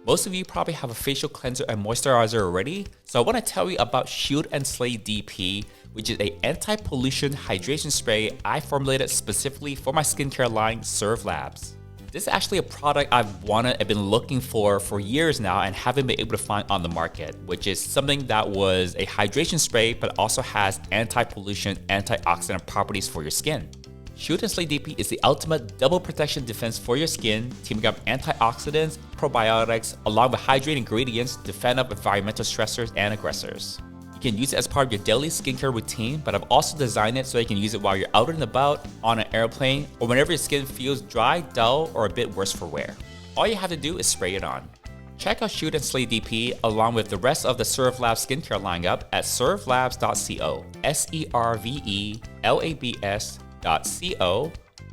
Most of you probably have a facial cleanser and moisturizer already, so I want to tell you about Shield and Slay DP, which is an anti-pollution hydration spray I formulated specifically for my skincare line, Serve Labs. This is actually a product I've been looking for years now and haven't been able to find on the market, which is something that was a hydration spray but also has anti-pollution, antioxidant properties for your skin. Shield and Slay DP is the ultimate double protection defense for your skin, teaming up antioxidants, probiotics, along with hydrating ingredients to fend off environmental stressors and aggressors. You can use it as part of your daily skincare routine, but I've also designed it so you can use it while you're out and about, on an airplane, or whenever your skin feels dry, dull, or a bit worse for wear. All you have to do is spray it on. Check out Shield and Slay DP along with the rest of the Serve Labs skincare lineup at servelabs.co, servelabs.co,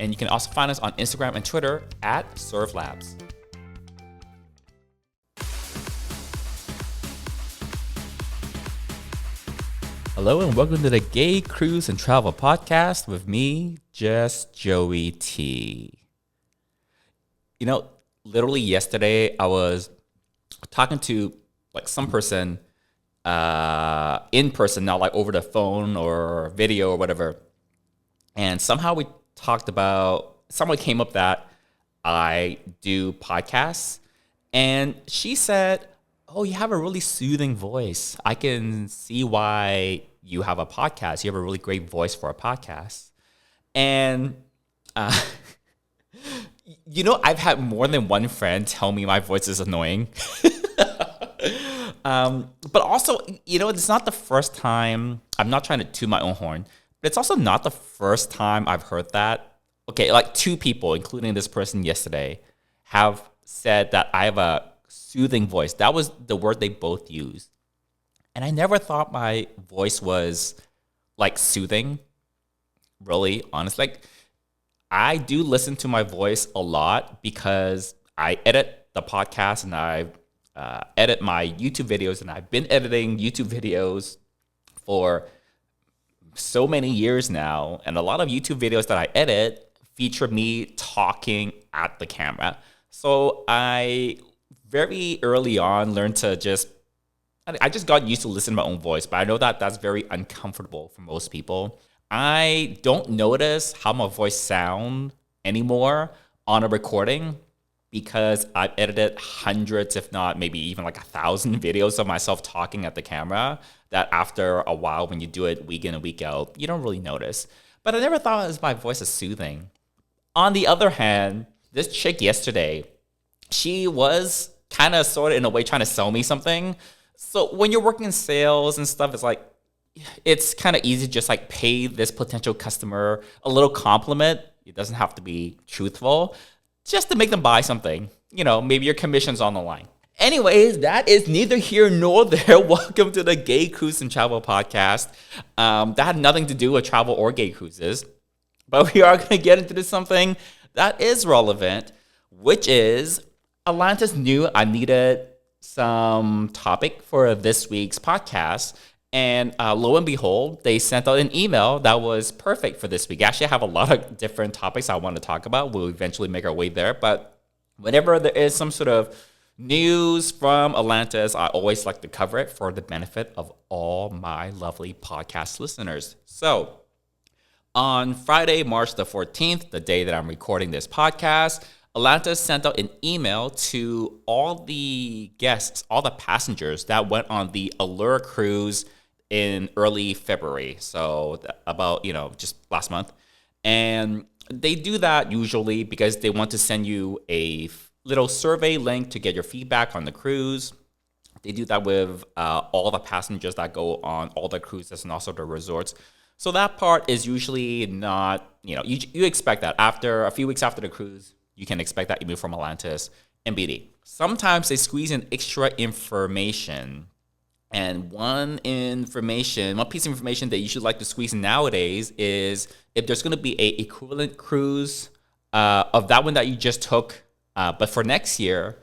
and you can also find us on Instagram and Twitter at ServeLabs. Hello and welcome to the Gay Cruise and Travel Podcast with me, just Joey T. You know, literally yesterday I was talking to some person in person, not over the phone or video or whatever. And somehow we talked about, someone came up that I do podcasts, and she said, "Oh, you have a really soothing voice. I can see why you have a podcast. You have a really great voice for a podcast." And, I've had more than one friend tell me my voice is annoying. But also, it's not the first time. I'm not trying to toot my own horn, but it's also not the first time I've heard that. Okay, two people, including this person yesterday, have said that I have a soothing voice. That was the word they both used. And I never thought my voice was soothing, really, honestly. I do listen to my voice a lot because I edit the podcast and I edit my YouTube videos, and I've been editing YouTube videos for so many years now. And a lot of YouTube videos that I edit feature me talking at the camera. So I very early on learned to I just got used to listening to my own voice, but I know that that's very uncomfortable for most people. I don't notice how my voice sounds anymore on a recording because I've edited hundreds, if not maybe even 1,000 videos of myself talking at the camera, that after a while, when you do it week in and week out, you don't really notice. But I never thought of my voice as soothing. On the other hand, this chick yesterday, she was kind of sort of in a way trying to sell me something. So when you're working in sales and stuff, it's kind of easy to just pay this potential customer a little compliment. It doesn't have to be truthful, just to make them buy something. Maybe your commission's on the line. Anyways, that is neither here nor there. Welcome to the Gay Cruise and Travel Podcast. That had nothing to do with travel or gay cruises, but we are going to get into something that is relevant, which is Atlantis knew I needed some topic for this week's podcast, and lo and behold, they sent out an email that was perfect for this week. Actually, I have a lot of different topics I want to talk about. We'll eventually make our way there, but whenever there is some sort of news from Atlantis, I always like to cover it for the benefit of all my lovely podcast listeners. So, on Friday, March the 14th, the day that I'm recording this podcast, Atlantis sent out an email to all the guests, all the passengers that went on the Allure cruise in early February. So about, just last month. And they do that usually because they want to send you a little survey link to get your feedback on the cruise. They do that with all the passengers that go on all the cruises and also the resorts. So that part is usually not, you expect that after a few weeks after the cruise, you can expect that email from Atlantis and BD. Sometimes they squeeze in extra information. And one piece of information they usually like to squeeze in nowadays is if there's going to be a equivalent cruise of that one that you just took, but for next year,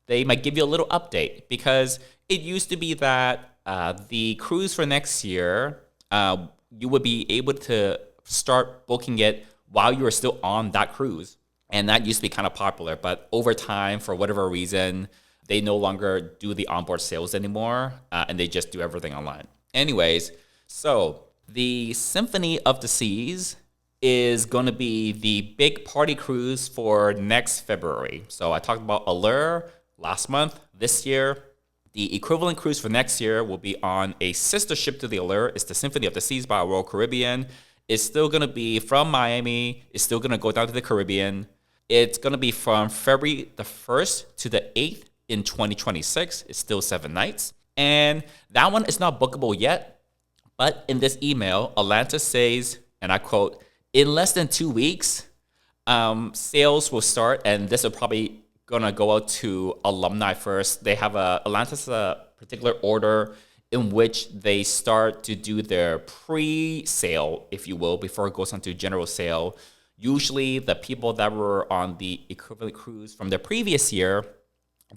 they might give you a little update, because it used to be that the cruise for next year, you would be able to start booking it while you were still on that cruise. And that used to be kind of popular, but over time, for whatever reason, they no longer do the onboard sales anymore, and they just do everything online. Anyways, so the Symphony of the Seas is going to be the big party cruise for next February. So I talked about Allure last month. This year, the equivalent cruise for next year will be on a sister ship to the Allure. It's the Symphony of the Seas by Royal Caribbean. It's still going to be from Miami. It's still going to go down to the Caribbean. It's going to be from February the 1st to the 8th in 2026. It's still 7 nights. And that one is not bookable yet. But in this email, Atlantis says, and I quote, in less than 2 weeks, sales will start. And this will probably going to go out to alumni first. They have Atlantis a particular order in which they start to do their pre-sale, if you will, before it goes on to general sale. Usually the people that were on the equivalent cruise from the previous year,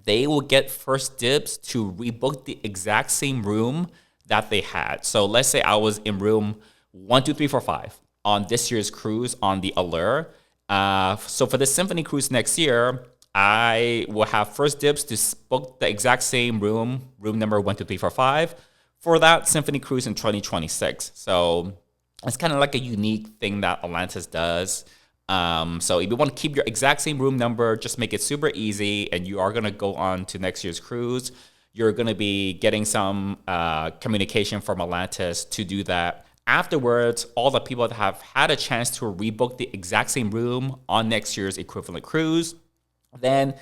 they will get first dibs to rebook the exact same room that they had. So let's say I was in room 1, 2, 3, 4, 5 on this year's cruise on the Allure. So for the Symphony cruise next year, I will have first dibs to book the exact same room number 1, 2, 3, 4, 5 for that Symphony cruise in 2026. So it's kind of like a unique thing that Atlantis does. So if you want to keep your exact same room number, just make it super easy, and you are going to go on to next year's cruise. You're going to be getting some communication from Atlantis to do that. Afterwards, all the people that have had a chance to rebook the exact same room on next year's equivalent cruise, then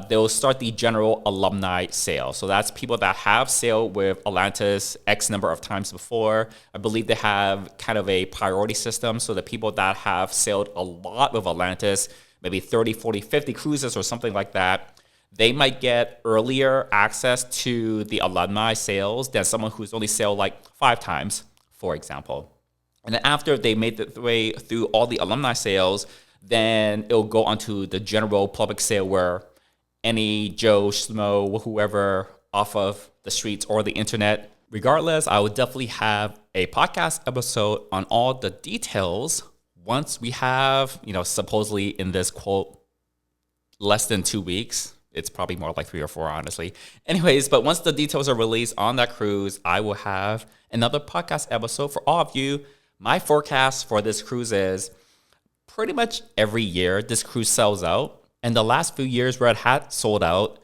they'll start the general alumni sale. So that's people that have sailed with Atlantis X number of times before. I believe they have kind of a priority system. So the people that have sailed a lot with Atlantis, maybe 30, 40, 50 cruises or something like that, they might get earlier access to the alumni sales than someone who's only sailed like 5 times, for example. And then after they made their way through all the alumni sales, then it'll go onto the general public sale where any Joe Schmo, whoever off of the streets or the internet. Regardless, I would definitely have a podcast episode on all the details once we have, supposedly in this quote, less than 2 weeks. It's probably more like 3 or 4, honestly. Anyways, but once the details are released on that cruise, I will have another podcast episode for all of you. My forecast for this cruise is pretty much every year this cruise sells out. And the last few years where it had sold out,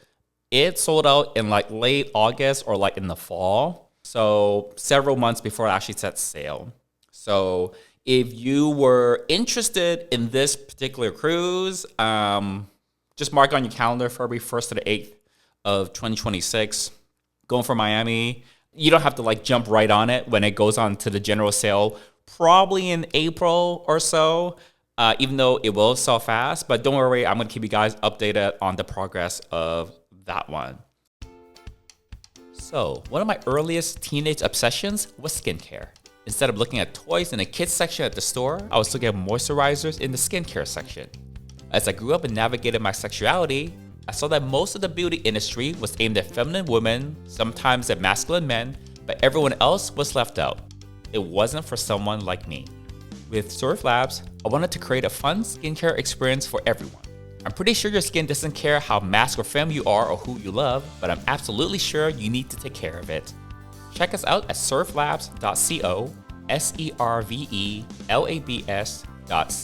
it sold out in like late August or like in the fall. So several months before it actually set sail. So if you were interested in this particular cruise, just mark on your calendar February 1st to the 8th of 2026. Going for Miami. You don't have to like jump right on it when it goes on to the general sale, probably in April or so. Even though it will sell fast, but don't worry, I'm going to keep you guys updated on the progress of that one. So, one of my earliest teenage obsessions was skincare. Instead of looking at toys in the kids section at the store, I was looking at moisturizers in the skincare section. As I grew up and navigated my sexuality, I saw that most of the beauty industry was aimed at feminine women, sometimes at masculine men, but everyone else was left out. It wasn't for someone like me. With Surf Labs, I wanted to create a fun skincare experience for everyone. I'm pretty sure your skin doesn't care how mask or femme you are or who you love, but I'm absolutely sure you need to take care of it. Check us out at surflabs.co,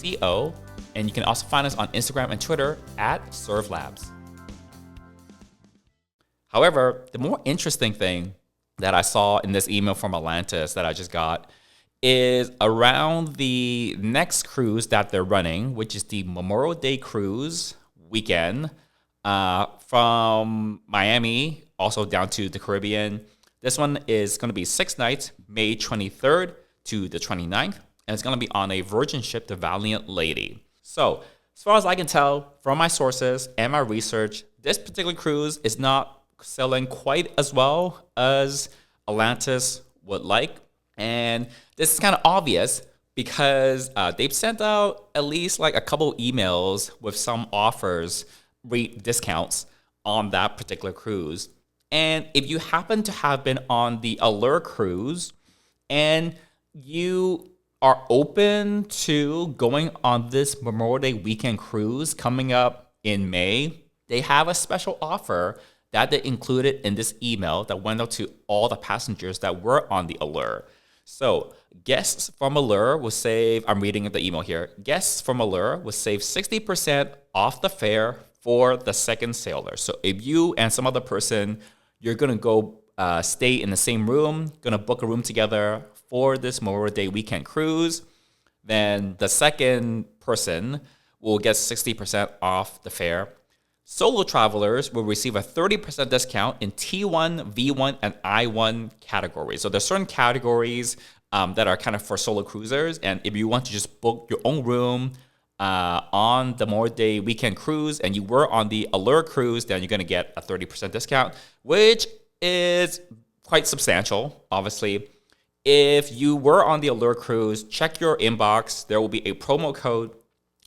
servelabs.co, and you can also find us on Instagram and Twitter at surflabs. However, the more interesting thing that I saw in this email from Atlantis that I just got is around the next cruise that they're running, which is the Memorial Day cruise weekend from Miami, also down to the Caribbean. This one is going to be 6 nights, May 23rd to the 29th, and it's going to be on a Virgin ship, the Valiant Lady. So, as far as I can tell from my sources and my research, this particular cruise is not selling quite as well as Atlantis would like. And this is kind of obvious because they've sent out at least like a couple emails with some offers, discounts on that particular cruise. And if you happen to have been on the Allure cruise and you are open to going on this Memorial Day weekend cruise coming up in May, they have a special offer that they included in this email that went out to all the passengers that were on the Allure. So guests from Allure will save, I'm reading the email here, guests from Allure will save 60% off the fare for the second sailor. So if you and some other person, you're going to go stay in the same room, going to book a room together for this Memorial Day weekend cruise, then the second person will get 60% off the fare. Solo travelers will receive a 30% discount in T1, V1, and I1 categories. So there's certain categories that are kind of for solo cruisers. And if you want to just book your own room on the Memorial Day weekend cruise and you were on the Allure cruise, then you're going to get a 30% discount, which is quite substantial, obviously. If you were on the Allure cruise, check your inbox. There will be a promo code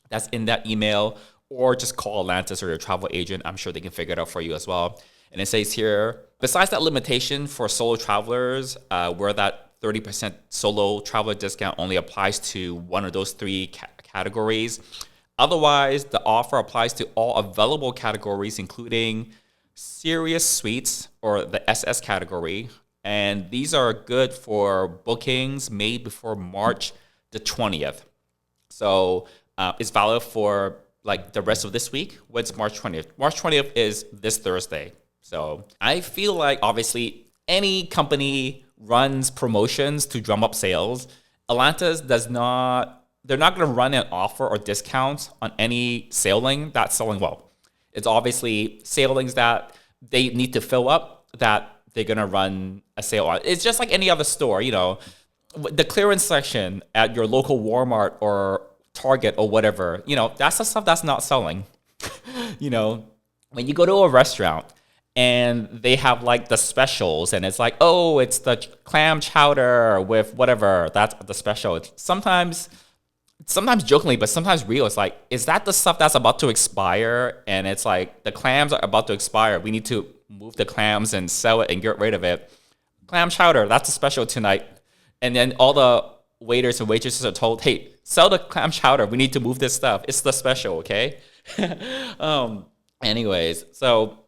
that's in that email, or just call Atlantis or your travel agent. I'm sure they can figure it out for you as well. And it says here, besides that limitation for solo travelers, where that 30% solo traveler discount only applies to one of those three categories. Otherwise, the offer applies to all available categories, including Serious Suites or the SS category. And these are good for bookings made before March the 20th. So it's valid for like the rest of this week. What's March 20th? March 20th is this Thursday. So I feel like obviously any company runs promotions to drum up sales. Atlantis does not, they're not going to run an offer or discount on any sailing that's selling well. It's obviously sailings that they need to fill up that they're going to run a sale on. It's just like any other store, you know, the clearance section at your local Walmart or Target or whatever, you know, that's the stuff that's not selling. You know, when you go to a restaurant and they have like the specials and it's like, oh, it's the clam chowder with whatever, that's the special. It's sometimes jokingly, but sometimes real. It's like, is that the stuff that's about to expire? And it's like, the clams are about to expire. We need to move the clams and sell it and get rid of it. Clam chowder, that's a special tonight. And then all the waiters and waitresses are told, hey, sell the clam chowder. We need to move this stuff. It's the special, okay? Anyways, so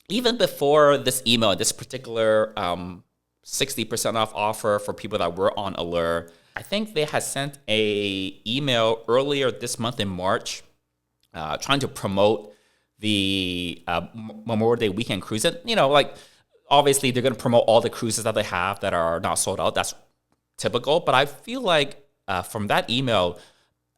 even before this email, this particular 60% off offer for people that were on Allure, I think they had sent a email earlier this month in March trying to promote the Memorial Day weekend cruise. And, you know, like, obviously they're going to promote all the cruises that they have that are not sold out. That's typical. But I feel like from that email,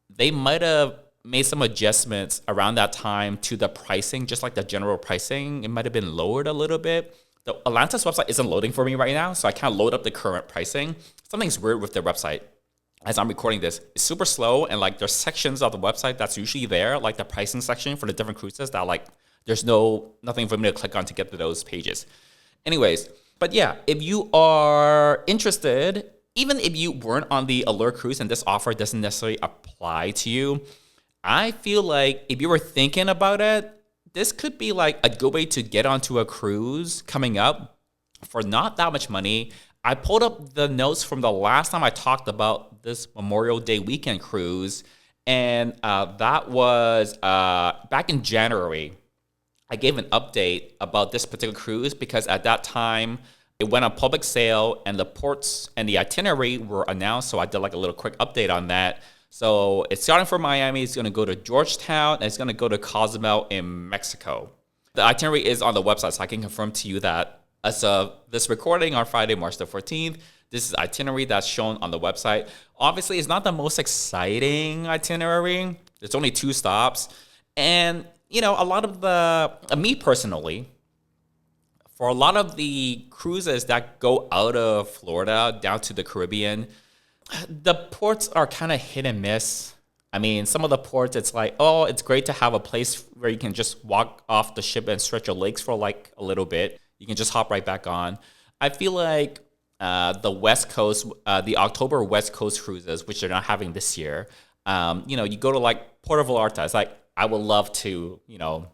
they might have made some adjustments around that time to the pricing, just like the general pricing. It might have been lowered a little bit. The Atlantis website isn't loading for me right now, so I can't load up the current pricing. Something's weird with their website. As I'm recording this, it's super slow, and like there's sections of the website that's usually there, like the pricing section for the different cruises that like there's nothing for me to click on to get to those pages. Anyways, but yeah, if you are interested, even if you weren't on the Allure cruise and this offer doesn't necessarily apply to you, I feel like if you were thinking about it, this could be like a good way to get onto a cruise coming up for not that much money. I pulled up the notes from the last time I talked about this Memorial Day weekend cruise, and that was back in January. I gave an update about this particular cruise because at that time, it went on public sale and the ports and the itinerary were announced, so I did like a little quick update on that. So it's starting from Miami, it's going to go to Georgetown, and it's going to go to Cozumel in Mexico. The itinerary is on the website, so I can confirm to you that as of this recording on Friday, March the 14th, this is itinerary that's shown on the website. Obviously, it's not the most exciting itinerary. There's only 2 stops. And, you know, a lot of me personally, for a lot of the cruises that go out of Florida down to the Caribbean, the ports are kind of hit and miss. I mean, some of the ports, it's like, oh, it's great to have a place where you can just walk off the ship and stretch your legs for like a little bit. You can just hop right back on. I feel like the West Coast, the October West Coast cruises, which they're not having this year, you know, you go to like Puerto Vallarta. It's like, I would love to, you know,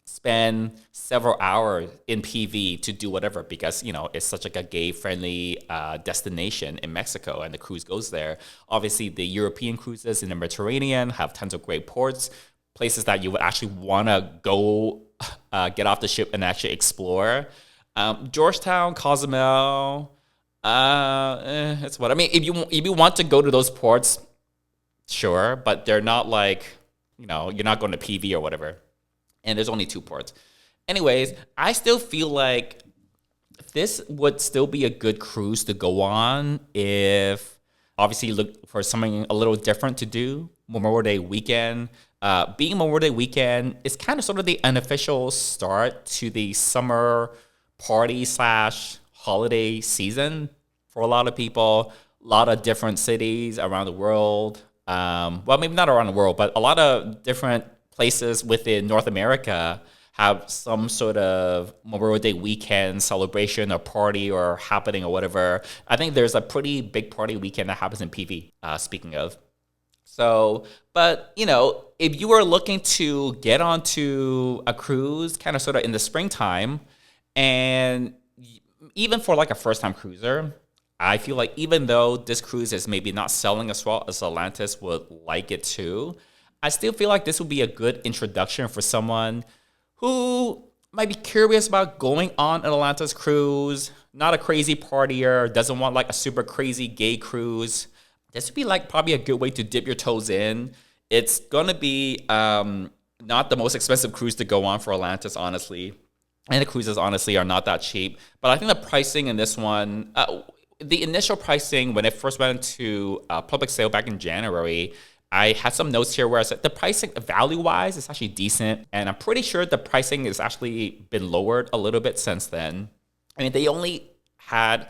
spend several hours in PV to do whatever because, you know, it's such like a gay-friendly destination in Mexico and the cruise goes there. Obviously, the European cruises in the Mediterranean have tons of great ports, places that you would actually want to go get off the ship and actually explore. Georgetown, Cozumel, it's what I mean. If you want to go to those ports, sure, but they're not like, you're not going to PV or whatever. And there's only 2 ports. Anyways, I still feel like this would still be a good cruise to go on if obviously you look for something a little different to do. Memorial Day weekend. Being Memorial Day weekend is kind of sort of the unofficial start to the summer party / holiday season for a lot of people. A lot of different cities around the world. Well, maybe not around the world, but a lot of different places within North America have some sort of Memorial Day weekend celebration or party or happening or whatever. I think there's a pretty big party weekend that happens in PV, speaking of. So, but, if you were looking to get onto a cruise kind of sort of in the springtime, and even for like a first-time cruiser, I feel like even though this cruise is maybe not selling as well as Atlantis would like it to, I still feel like this would be a good introduction for someone who might be curious about going on an Atlantis cruise, not a crazy partier, doesn't want like a super crazy gay cruise. This would be like probably a good way to dip your toes in. It's going to be not the most expensive cruise to go on for Atlantis, honestly. And the cruises, honestly, are not that cheap. But I think the pricing in this one, the initial pricing when it first went into public sale back in January, I had some notes here where I said the pricing value-wise is actually decent. And I'm pretty sure the pricing has actually been lowered a little bit since then. I mean, they only had,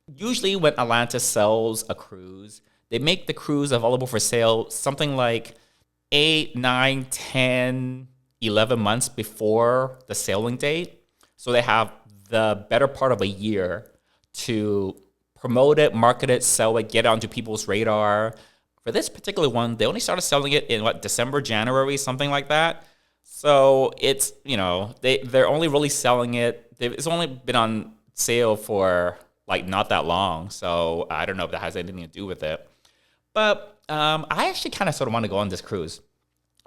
usually when Atlantis sells a cruise, they make the cruise available for sale something like 8, 9, 10, 11 months before the sailing date. So they have the better part of a year to promote it, market it, sell it, get it onto people's radar. For this particular one, they only started selling it in December, January, something like that. So it's, they're only really selling it. It's only been on sale for like not that long. So I don't know if that has anything to do with it. But I actually kind of sort of want to go on this cruise.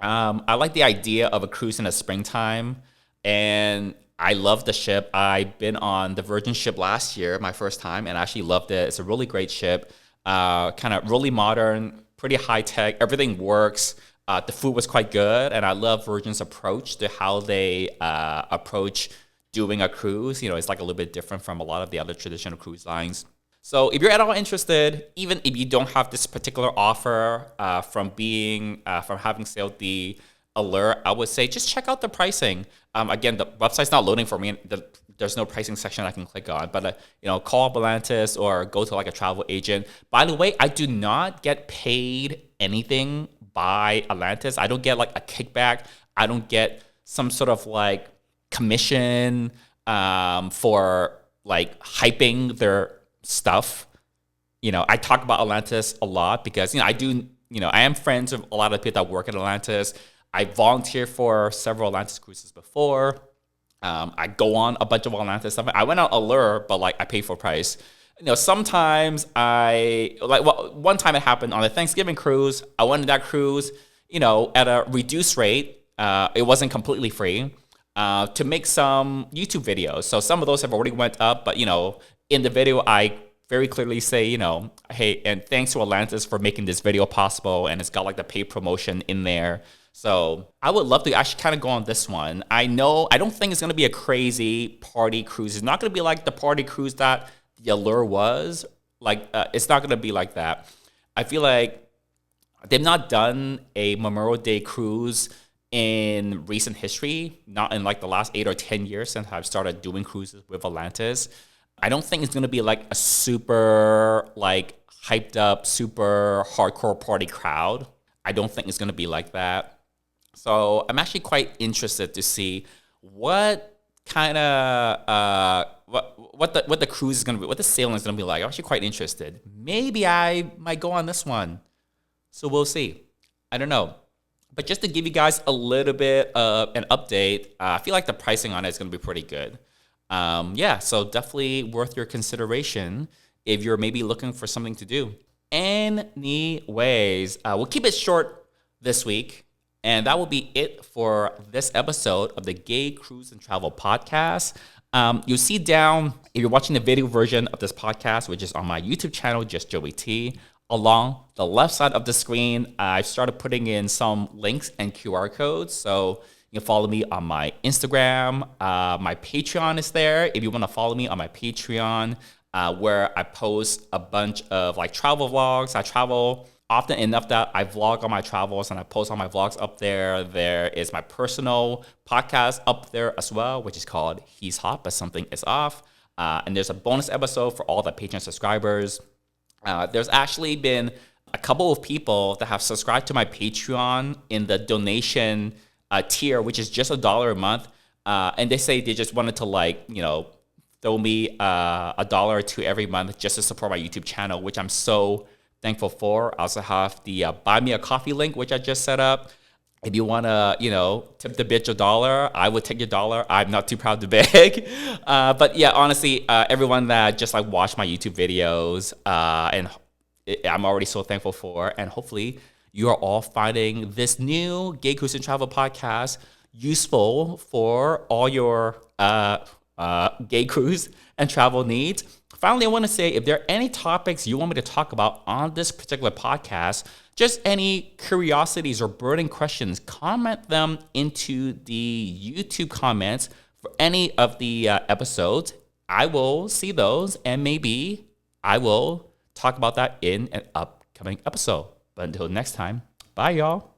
I like the idea of a cruise in the springtime, and I love the ship. I've been on the Virgin ship last year, my first time, and I actually loved it. It's a really great ship, kind of really modern, pretty high tech. Everything works. The food was quite good, and I love Virgin's approach to how they approach doing a cruise. It's like a little bit different from a lot of the other traditional cruise lines. So if you're at all interested, even if you don't have this particular offer from having sailed the Allure, I would say just check out the pricing. Again, the website's not loading for me. There's no pricing section I can click on. But call up Atlantis or go to like a travel agent. By the way, I do not get paid anything by Atlantis. I don't get like a kickback. I don't get some sort of like commission for like hyping their stuff. I talk about Atlantis a lot because I am friends with a lot of people that work at Atlantis. I volunteered for several Atlantis cruises before. I go on a bunch of Atlantis stuff. I went on Allure, but like I pay for price. Sometimes one time it happened on a Thanksgiving cruise. I went on that cruise, at a reduced rate. It wasn't completely free to make some YouTube videos. So some of those have already went up, but in the video, I very clearly say, hey, and thanks to Atlantis for making this video possible. And it's got like the paid promotion in there. So I would love to actually kind of go on this one. I don't think it's going to be a crazy party cruise. It's not going to be like the party cruise that the Allure was. Like, it's not going to be like that. I feel like they've not done a Memorial Day cruise in recent history, not in like the last 8 or 10 years since I've started doing cruises with Atlantis. I don't think it's going to be like a super like hyped up, super hardcore party crowd. I don't think it's going to be like that. So I'm actually quite interested to see what kind of what the cruise is going to be, what the sailing is going to be like. I'm actually quite interested. Maybe I might go on this one. So we'll see. I don't know. But just to give you guys a little bit of an update, I feel like the pricing on it is going to be pretty good. So definitely worth your consideration if you're maybe looking for something to do. Anyways, we'll keep it short this week. And that will be it for this episode of the Gay Cruise and Travel Podcast. You'll see down, if you're watching the video version of this podcast, which is on my YouTube channel, Just Joey T, along the left side of the screen, I've started putting in some links and QR codes. So you can follow me on my Instagram. My Patreon is there. If you want to follow me on my Patreon, where I post a bunch of like travel vlogs. I travel often enough that I vlog on my travels and I post on my vlogs up there. There is my personal podcast up there as well, which is called He's Hot, but Something Is Off. And there's a bonus episode for all the Patreon subscribers. There's actually been a couple of people that have subscribed to my Patreon in the donation tier, which is just $1 a month. And they say they just wanted to throw me $1 or $2 every month just to support my YouTube channel, which I'm so thankful for. I also have the Buy Me a Coffee link, which I just set up. If you want to, tip the bitch $1, I would take your $1. I'm not too proud to beg. But yeah, honestly, everyone that just watch my YouTube videos, and I'm already so thankful for. And hopefully you are all finding this new Gay Cruise and Travel podcast useful for all your gay cruise and travel needs. Finally, I want to say, if there are any topics you want me to talk about on this particular podcast, just any curiosities or burning questions, comment them into the YouTube comments for any of the episodes. I will see those, and maybe I will talk about that in an upcoming episode. But until next time, bye, y'all.